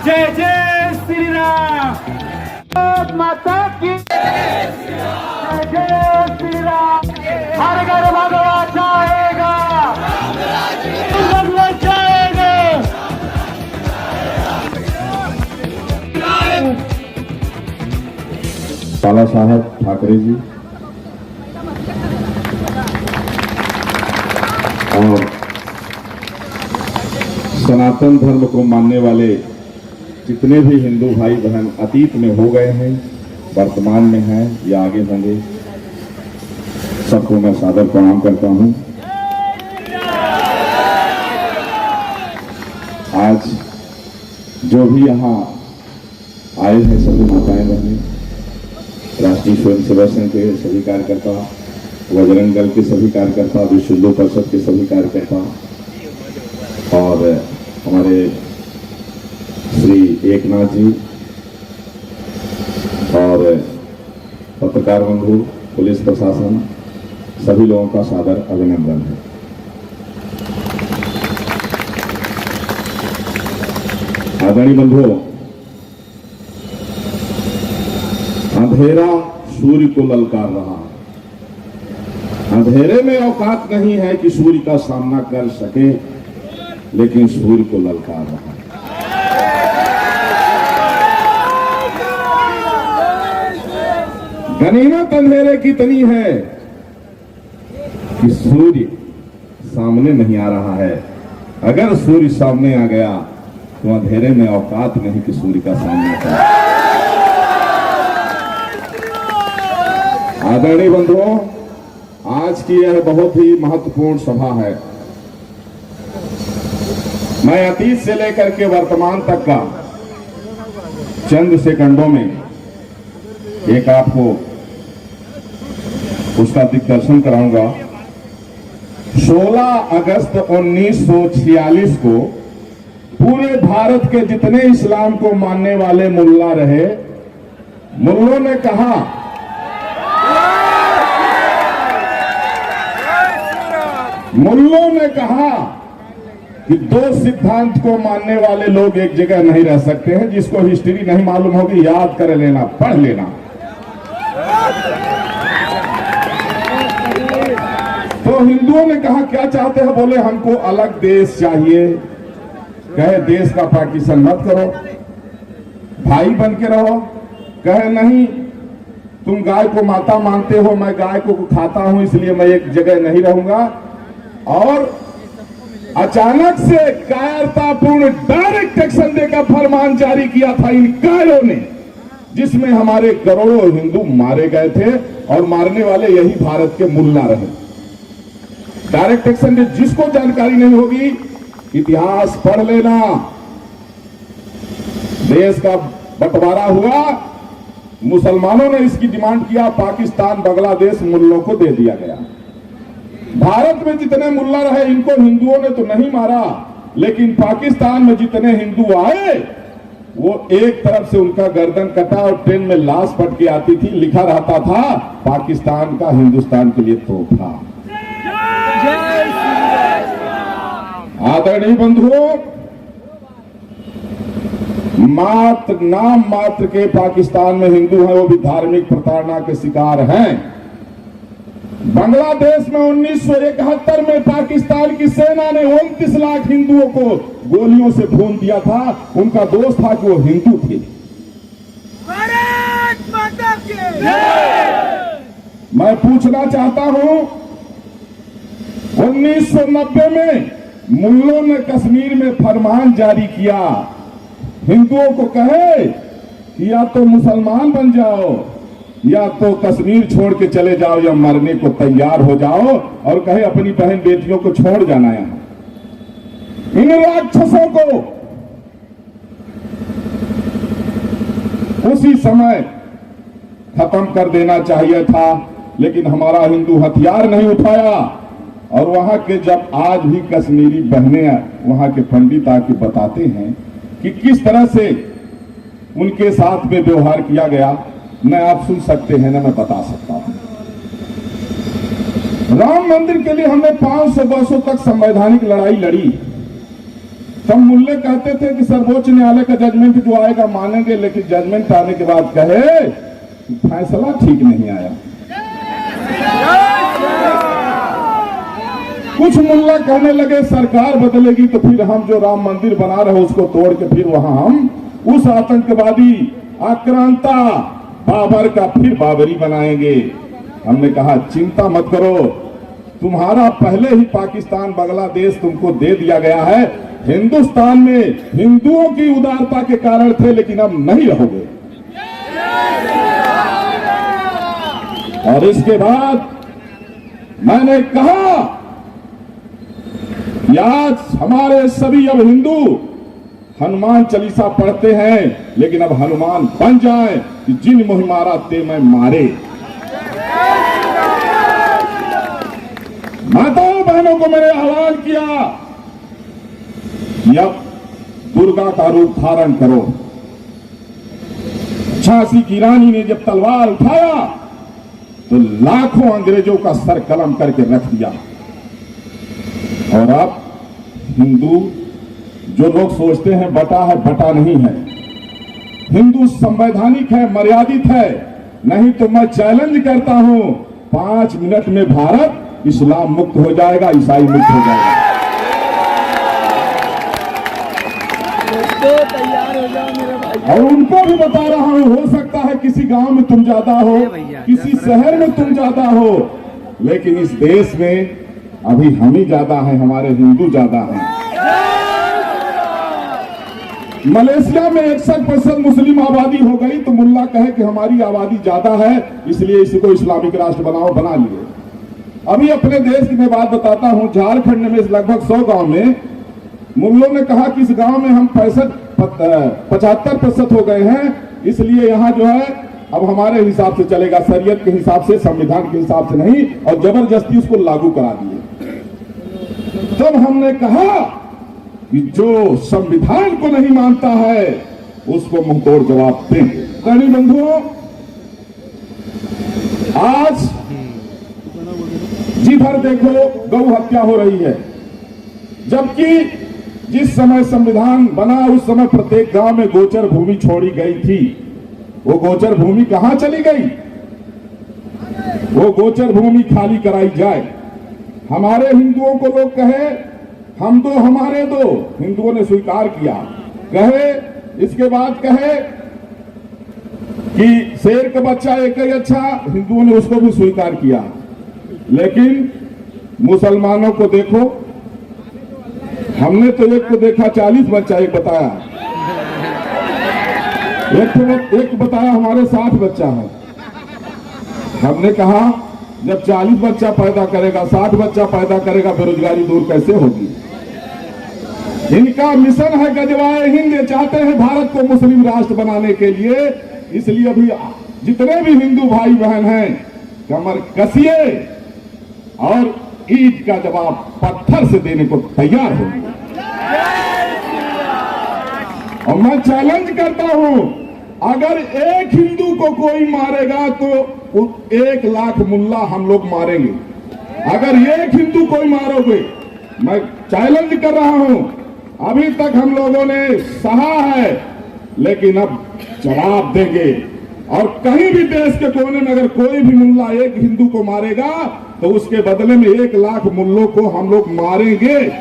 जय जय श्री राम। माता की जय जय श्री राम। हर घर भगवा जाएगा, जाएगा। बाला साहब ठाकरे जी और सनातन धर्म को मानने वाले जितने भी हिंदू भाई बहन अतीत में हो गए हैं, वर्तमान में हैं या आगे होंगे, सबको मैं सादर प्रणाम करता हूं। आज जो भी यहाँ आए हैं सभी माताएं बहनें, राष्ट्रीय स्वयंसेवक संघ के सभी कार्यकर्ता, बजरंग दल के सभी कार्यकर्ता, विश्व हिंदू परिषद के सभी कार्यकर्ता और हमारे श्री एकनाथ जी और पत्रकार बंधु, पुलिस प्रशासन, सभी लोगों का सादर अभिनंदन है। आदरणीय बंधुओं, अंधेरा सूर्य को ललकार रहा है। अंधेरे में औकात नहीं है कि सूर्य का सामना कर सके, लेकिन सूर्य को ललकार रहा है। गनीमत अंधेरे की इतनी है कि सूर्य सामने नहीं आ रहा है। अगर सूर्य सामने आ गया तो अंधेरे में औकात नहीं कि सूर्य का सामना करे। आदरणीय बंधुओं, आज की यह बहुत ही महत्वपूर्ण सभा है। मैं अतीत से लेकर के वर्तमान तक का चंद सेकंडों में एक आपको उसका दिग्दर्शन कराऊंगा। 16 अगस्त 1946 को पूरे भारत के जितने इस्लाम को मानने वाले मुल्ला रहे, मुल्लों ने कहा कि दो सिद्धांत को मानने वाले लोग एक जगह नहीं रह सकते हैं। जिसको हिस्ट्री नहीं मालूम होगी याद कर लेना, पढ़ लेना। तो हिंदुओं ने कहा क्या चाहते हैं? बोले हमको अलग देश चाहिए। कहे देश का पार्टीशन मत करो, भाई बन के रहो। कहे नहीं, तुम गाय को माता मानते हो, मैं गाय को खाता हूं, इसलिए मैं एक जगह नहीं रहूंगा। और अचानक से कायरतापूर्ण डायरेक्ट एक्शन डे का फरमान जारी किया था इन कायरों ने, जिसमें हमारे करोड़ों हिंदू मारे गए थे और मारने वाले यही भारत के मुल्ला रहे। डायरेक्ट एक्शन डे, जिसको जानकारी नहीं होगी इतिहास पढ़ लेना। देश का बंटवारा हुआ, मुसलमानों ने इसकी डिमांड किया, पाकिस्तान बांग्लादेश मुल्लों को दे दिया गया। भारत में जितने मुल्ला रहे इनको हिंदुओं ने तो नहीं मारा, लेकिन पाकिस्तान में जितने हिंदू आए वो एक तरफ से उनका गर्दन कटा और ट्रेन में लाश पट के आती थी, लिखा रहता था पाकिस्तान का हिंदुस्तान के लिए तोहफा। आदरणीय बंधुओं, मात्र नाम मात्र के पाकिस्तान में हिंदू हैं, वो भी धार्मिक प्रताड़ना के शिकार हैं। बांग्लादेश में 1971 में पाकिस्तान की सेना ने 29 लाख हिंदुओं को गोलियों से भून दिया था। उनका दोष था कि वो हिंदू थे। भारत माता की जय। मैं पूछना चाहता हूं, 1990 में मुल्लों ने कश्मीर में फरमान जारी किया, हिंदुओं को कहे कि या तो मुसलमान बन जाओ या तो कश्मीर छोड़ के चले जाओ या मरने को तैयार हो जाओ, और कहे अपनी बहन बेटियों को छोड़ जाना यहां। इन राक्षसों को उसी समय खत्म कर देना चाहिए था, लेकिन हमारा हिंदू हथियार नहीं उठाया। और वहां के जब आज भी कश्मीरी बहनें, वहां के पंडित आके बताते हैं कि किस तरह से उनके साथ में व्यवहार किया गया, न आप सुन सकते हैं न मैं बता सकता हूं। राम मंदिर के लिए हमने 500 वर्षों तक संवैधानिक लड़ाई लड़ी। सब मुल्ले कहते थे कि सर्वोच्च न्यायालय का जजमेंट जो आएगा मानेंगे, लेकिन जजमेंट आने के बाद कहे फैसला ठीक नहीं आया। कुछ मुल्ला कहने लगे सरकार बदलेगी तो फिर हम जो राम मंदिर बना रहे उसको तोड़ के फिर वहां हम उस आतंकवादी आक्रांता बाबर का फिर बाबरी बनाएंगे। हमने कहा चिंता मत करो, तुम्हारा पहले ही पाकिस्तान बांग्लादेश तुमको दे दिया गया है। हिंदुस्तान में हिंदुओं की उदारता के कारण थे, लेकिन अब नहीं रहोगे। और इसके बाद मैंने कहा कि आज हमारे सभी अब हिंदू हनुमान चालीसा पढ़ते हैं, लेकिन अब हनुमान बन जाए कि जिन मोहि मारा ते मैं मारे। माताओं बहनों को मैंने आह्वान किया कि अब दुर्गा का रूप धारण करो। झांसी की रानी ने जब तलवार उठाया तो लाखों अंग्रेजों का सर कलम करके रख दिया। और अब हिंदू जो लोग सोचते हैं बटा है, बटा नहीं है। हिंदू संवैधानिक है, मर्यादित है। नहीं तो मैं चैलेंज करता हूं 5 मिनट में भारत इस्लाम मुक्त हो जाएगा, ईसाई मुक्त हो जाएगा। तैयार हो जाओ मेरे भाई। और उनको भी बता रहा हूं, हो सकता है किसी गांव में तुम ज्यादा हो, किसी शहर में तुम ज्यादा हो, लेकिन इस देश में अभी हम ही ज्यादा हैं, हमारे हिंदू ज्यादा हैं। मलेशिया में 61% मुस्लिम आबादी हो गई तो मुल्ला कहे कि हमारी आबादी ज्यादा है इसलिए इसको इस्लामिक राष्ट्र बनाओ, बना लिए। अभी अपने देश की मैं बात बताता हूं, झारखंड में लगभग 100 गांव में मुल्लों ने कहा कि इस गांव में हम 75% हो गए हैं, इसलिए यहां जो है अब हमारे हिसाब से चलेगा, शरीयत के हिसाब से, संविधान के हिसाब से नहीं, और जबरदस्ती उसको लागू करा दिए। तब हमने कहा कि जो संविधान को नहीं मानता है उसको मुंहतोड़ जवाब देंगे। कड़ी बंधुओं, आज जिधर देखो गौ हत्या हो रही है, जबकि जिस समय संविधान बना उस समय प्रत्येक गांव में गोचर भूमि छोड़ी गई थी। वो गोचर भूमि कहां चली गई? वो गोचर भूमि खाली कराई जाए। हमारे हिंदुओं को लोग कहे हम दो हमारे दो, हिंदुओं ने स्वीकार किया। कहे इसके बाद कहे कि शेर का बच्चा एक ही अच्छा, हिंदुओं ने उसको भी स्वीकार किया। लेकिन मुसलमानों को देखो, हमने तो एक को देखा 40 बच्चा, एक बताया, एक बताया हमारे 60 बच्चा है। हमने कहा जब 40 बच्चा पैदा करेगा, 60 बच्चा पैदा करेगा, बेरोजगारी दूर कैसे होगी? इनका मिशन है गजवाए हिंद, चाहते हैं भारत को मुस्लिम राष्ट्र बनाने के लिए। इसलिए अभी जितने भी हिंदू भाई बहन हैं कमर कसिए और ईद का जवाब पत्थर से देने को तैयार हो। और मैं चैलेंज करता हूं, अगर एक हिंदू को कोई मारेगा तो 1 लाख मुल्ला हम लोग मारेंगे। अगर एक हिंदू कोई मारोगे, मैं चैलेंज कर रहा हूं, अभी तक हम लोगों ने सहा है, लेकिन अब जवाब देंगे। और कहीं भी देश के कोने में अगर कोई भी मुल्ला एक हिंदू को मारेगा तो उसके बदले में 1 लाख मुल्लों को हम लोग मारेंगे।